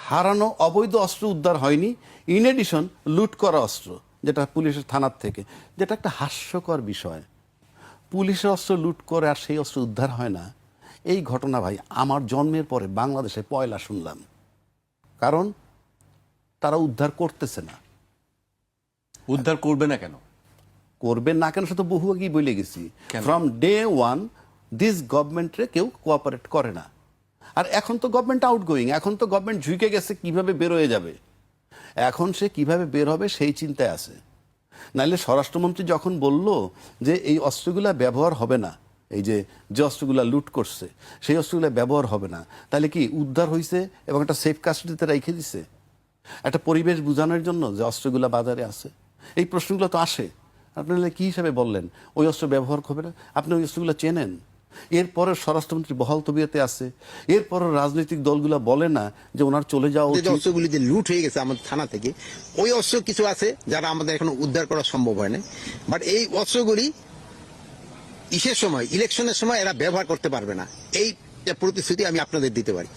হারানো অবৈধ অস্ত্র উদ্ধার হয়নি, ইন এডিশন লুট করা অস্ত্র, যেটা পুলিশের থানার থেকে, যেটা একটা হাস্যকর বিষয়। পুলিশের অস্ত্র লুট করে আর সেই অস্ত্র উদ্ধার হয় না, এই ঘটনা ভাই আমার জন্মের পরে বাংলাদেশে পয়লা শুনলাম। কারণ তারা উদ্ধার করতেছে না। উদ্ধার করবে না কেন? করবেন না কেন সে তো বহু আগেই বলে গেছি। কেন? ফ্রম ডে ওয়ান দিস গভর্নমেন্টে কেউ কোঅপারেট করে না। আর এখন তো গভর্নমেন্ট আউটগোয়িং, এখন তো গভর্নমেন্ট ঝুঁকে গেছে কিভাবে বের হয়ে যাবে, এখন সে কিভাবে বের হবে সেই চিন্তায় আছে। নাইলে স্বরাষ্ট্রমন্ত্রী যখন বলল যে এই অস্ত্রগুলা ব্যবহার হবে না, এই যে যে অস্ত্রগুলা লুট করছে সেই অস্ত্রগুলা ব্যবহার হবে না, তাহলে কি উদ্ধার হয়েছে এবং একটা সেফ কাস্টডিতে রেখে দিছে একটা পরিবেশ বোঝানোর জন্য যে অস্ত্রগুলা বাজারে আছে? এই প্রশ্নগুলো তো আসে। আপনি কি হিসাবে বললেন ওই অস্ত্র ব্যবহার হবে না? আপনি ওই অস্ত্রগুলো চেনেন? এরপরে স্বরাষ্ট্রমন্ত্রী বহাল তবিয়তে আছে, এরপরও রাজনৈতিক দলগুলো বলে না যে ওনার চলে যাওয়া যে উচিত। অস্ত্রগুলি যে লুট হয়ে গেছে আমাদের থানা থেকে, ওই অস্ত্র কিছু আছে যারা আমাদের এখন উদ্ধার করা সম্ভব হয় না। বাট এই অস্ত্রগুলি ইসের সময়, ইলেকশনের সময় এরা ব্যবহার করতে পারবে না, এই প্রতিশ্রুতি আমি আপনাদের দিতে পারি।